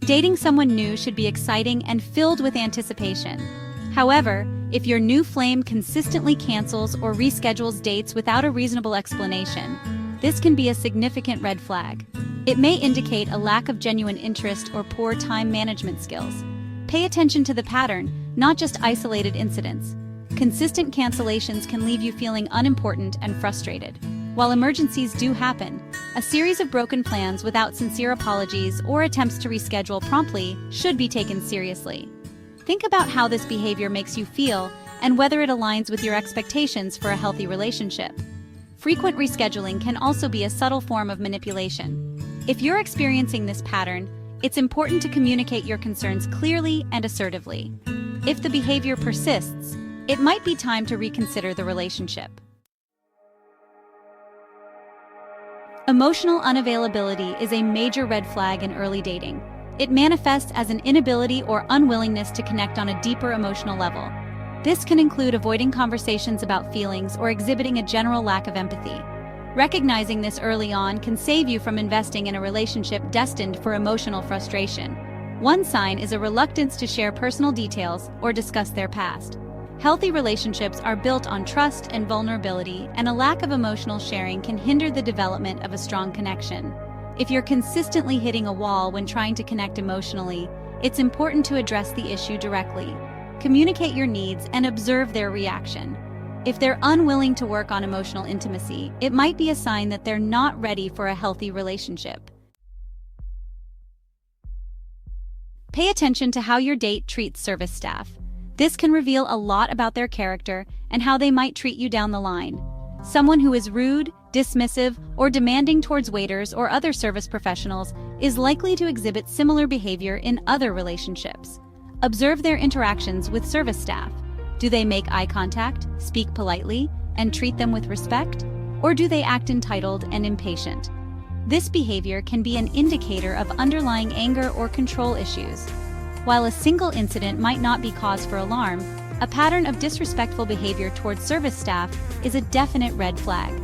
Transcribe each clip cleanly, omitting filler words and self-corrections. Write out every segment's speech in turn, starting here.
Dating someone new should be exciting and filled with anticipation. However, if your new flame consistently cancels or reschedules dates without a reasonable explanation, this can be a significant red flag. It may indicate a lack of genuine interest or poor time management skills. Pay attention to the pattern, not just isolated incidents. Consistent cancellations can leave you feeling unimportant and frustrated. While emergencies do happen, a series of broken plans without sincere apologies or attempts to reschedule promptly should be taken seriously. Think about how this behavior makes you feel and whether it aligns with your expectations for a healthy relationship. Frequent rescheduling can also be a subtle form of manipulation. If you're experiencing this pattern, it's important to communicate your concerns clearly and assertively. If the behavior persists, it might be time to reconsider the relationship. Emotional unavailability is a major red flag in early dating. It manifests as an inability or unwillingness to connect on a deeper emotional level. This can include avoiding conversations about feelings or exhibiting a general lack of empathy. Recognizing this early on can save you from investing in a relationship destined for emotional frustration. One sign is a reluctance to share personal details or discuss their past. Healthy relationships are built on trust and vulnerability, and a lack of emotional sharing can hinder the development of a strong connection. If you're consistently hitting a wall when trying to connect emotionally, it's important to address the issue directly. Communicate your needs and observe their reaction. If they're unwilling to work on emotional intimacy, it might be a sign that they're not ready for a healthy relationship. Pay attention to how your date treats service staff. This can reveal a lot about their character and how they might treat you down the line. Someone who is rude, dismissive, or demanding towards waiters or other service professionals is likely to exhibit similar behavior in other relationships. Observe their interactions with service staff. Do they make eye contact, speak politely, and treat them with respect? Or do they act entitled and impatient? This behavior can be an indicator of underlying anger or control issues. While a single incident might not be cause for alarm, a pattern of disrespectful behavior towards service staff is a definite red flag.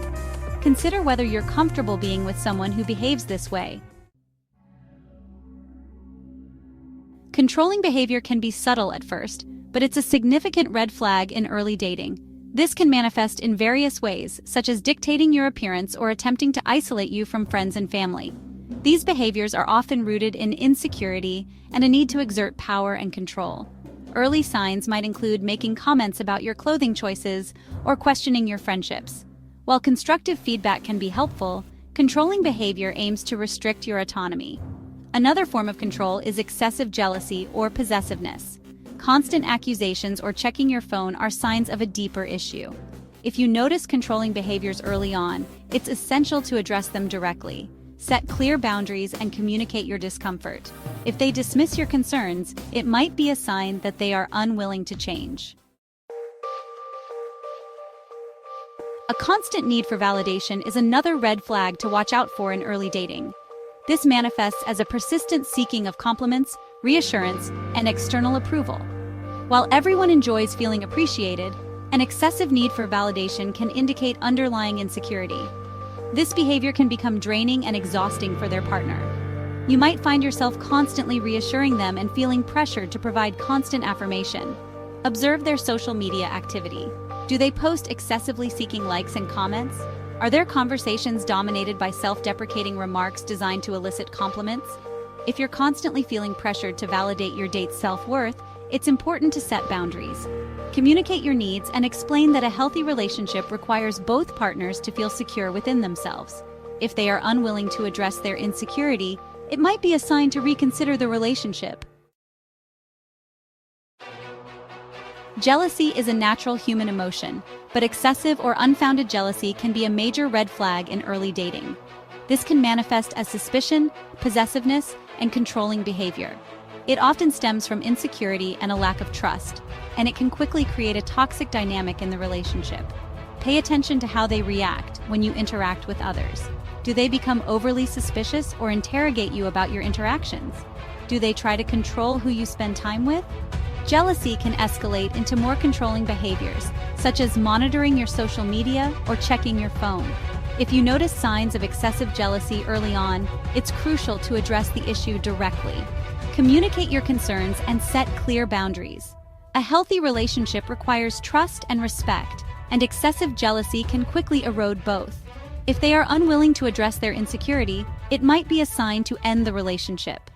Consider whether you're comfortable being with someone who behaves this way. Controlling behavior can be subtle at first, but it's a significant red flag in early dating. This can manifest in various ways, such as dictating your appearance or attempting to isolate you from friends and family. These behaviors are often rooted in insecurity and a need to exert power and control. Early signs might include making comments about your clothing choices or questioning your friendships. While constructive feedback can be helpful, controlling behavior aims to restrict your autonomy. Another form of control is excessive jealousy or possessiveness. Constant accusations or checking your phone are signs of a deeper issue. If you notice controlling behaviors early on, it's essential to address them directly. Set clear boundaries and communicate your discomfort. If they dismiss your concerns, it might be a sign that they are unwilling to change. A constant need for validation is another red flag to watch out for in early dating. This manifests as a persistent seeking of compliments, reassurance, and external approval. While everyone enjoys feeling appreciated, an excessive need for validation can indicate underlying insecurity. This behavior can become draining and exhausting for their partner. You might find yourself constantly reassuring them and feeling pressured to provide constant affirmation. Observe their social media activity. Do they post excessively seeking likes and comments? Are their conversations dominated by self-deprecating remarks designed to elicit compliments? If you're constantly feeling pressured to validate your date's self-worth, it's important to set boundaries. Communicate your needs and explain that a healthy relationship requires both partners to feel secure within themselves. If they are unwilling to address their insecurity, it might be a sign to reconsider the relationship. Jealousy is a natural human emotion, but excessive or unfounded jealousy can be a major red flag in early dating. This can manifest as suspicion, possessiveness, and controlling behavior. It often stems from insecurity and a lack of trust, and it can quickly create a toxic dynamic in the relationship. Pay attention to how they react when you interact with others. Do they become overly suspicious or interrogate you about your interactions? Do they try to control who you spend time with? Jealousy can escalate into more controlling behaviors, such as monitoring your social media or checking your phone. If you notice signs of excessive jealousy early on, it's crucial to address the issue directly. Communicate your concerns and set clear boundaries. A healthy relationship requires trust and respect, and excessive jealousy can quickly erode both. If they are unwilling to address their insecurity, it might be a sign to end the relationship.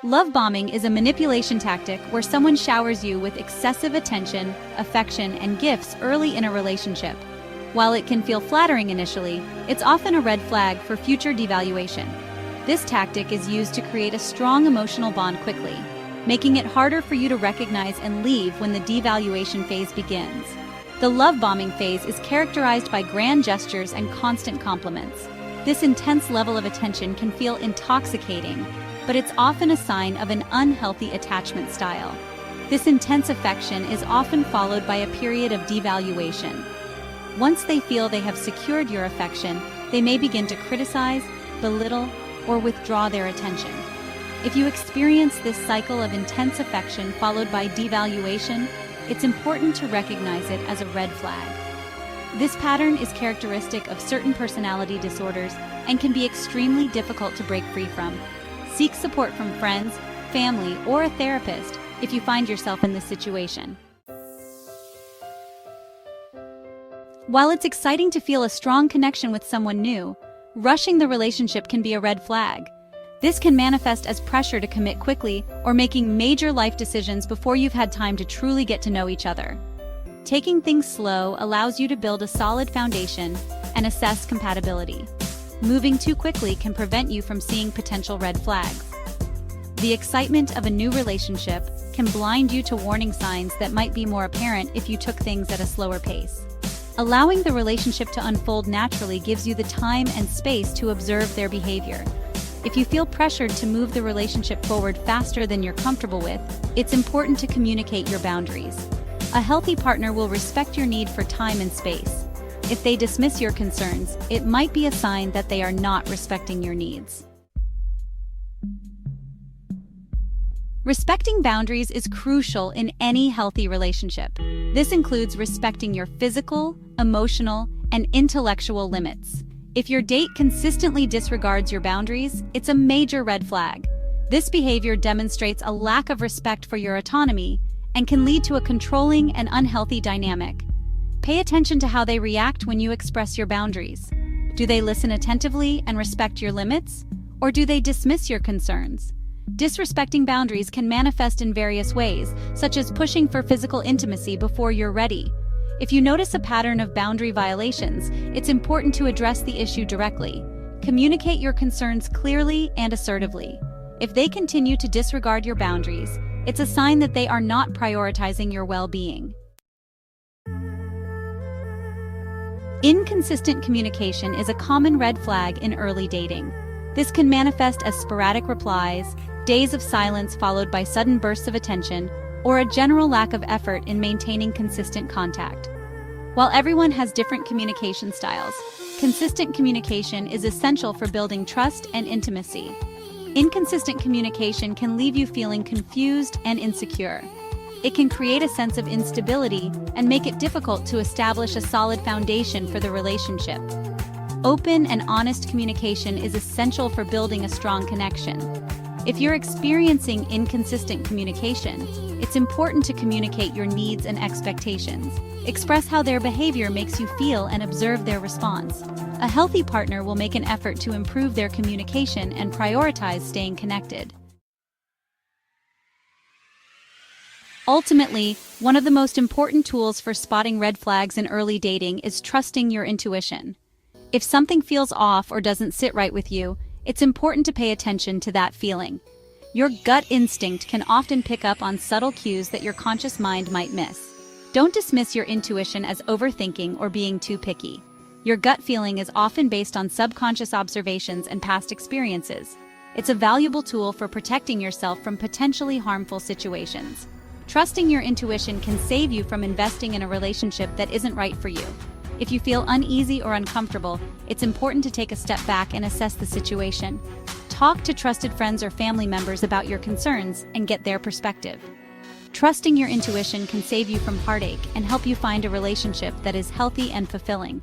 Love bombing is a manipulation tactic where someone showers you with excessive attention, affection, and gifts early in a relationship. While it can feel flattering initially, it's often a red flag for future devaluation. This tactic is used to create a strong emotional bond quickly, making it harder for you to recognize and leave when the devaluation phase begins. The love bombing phase is characterized by grand gestures and constant compliments. This intense level of attention can feel intoxicating, but it's often a sign of an unhealthy attachment style. This intense affection is often followed by a period of devaluation. Once they feel they have secured your affection, they may begin to criticize, belittle, or withdraw their attention. If you experience this cycle of intense affection followed by devaluation, it's important to recognize it as a red flag. This pattern is characteristic of certain personality disorders and can be extremely difficult to break free from. Seek support from friends, family, or a therapist if you find yourself in this situation. While it's exciting to feel a strong connection with someone new, rushing the relationship can be a red flag. This can manifest as pressure to commit quickly or making major life decisions before you've had time to truly get to know each other. Taking things slow allows you to build a solid foundation and assess compatibility. Moving too quickly can prevent you from seeing potential red flags. The excitement of a new relationship can blind you to warning signs that might be more apparent if you took things at a slower pace. Allowing the relationship to unfold naturally gives you the time and space to observe their behavior. If you feel pressured to move the relationship forward faster than you're comfortable with, it's important to communicate your boundaries. A healthy partner will respect your need for time and space. If they dismiss your concerns, it might be a sign that they are not respecting your needs. Respecting boundaries is crucial in any healthy relationship. This includes respecting your physical, emotional, and intellectual limits. If your date consistently disregards your boundaries, it's a major red flag. This behavior demonstrates a lack of respect for your autonomy and can lead to a controlling and unhealthy dynamic. Pay attention to how they react when you express your boundaries. Do they listen attentively and respect your limits, or do they dismiss your concerns? Disrespecting boundaries can manifest in various ways, such as pushing for physical intimacy before you're ready. If you notice a pattern of boundary violations, it's important to address the issue directly. Communicate your concerns clearly and assertively. If they continue to disregard your boundaries, it's a sign that they are not prioritizing your well-being. Inconsistent communication is a common red flag in early dating. This can manifest as sporadic replies, days of silence followed by sudden bursts of attention, or a general lack of effort in maintaining consistent contact. While everyone has different communication styles, consistent communication is essential for building trust and intimacy. Inconsistent communication can leave you feeling confused and insecure. It can create a sense of instability and make it difficult to establish a solid foundation for the relationship. Open and honest communication is essential for building a strong connection. If you're experiencing inconsistent communication, it's important to communicate your needs and expectations. Express how their behavior makes you feel and observe their response. A healthy partner will make an effort to improve their communication and prioritize staying connected. Ultimately, one of the most important tools for spotting red flags in early dating is trusting your intuition. If something feels off or doesn't sit right with you, it's important to pay attention to that feeling. Your gut instinct can often pick up on subtle cues that your conscious mind might miss. Don't dismiss your intuition as overthinking or being too picky. Your gut feeling is often based on subconscious observations and past experiences. It's a valuable tool for protecting yourself from potentially harmful situations. Trusting your intuition can save you from investing in a relationship that isn't right for you. If you feel uneasy or uncomfortable, it's important to take a step back and assess the situation. Talk to trusted friends or family members about your concerns and get their perspective. Trusting your intuition can save you from heartache and help you find a relationship that is healthy and fulfilling.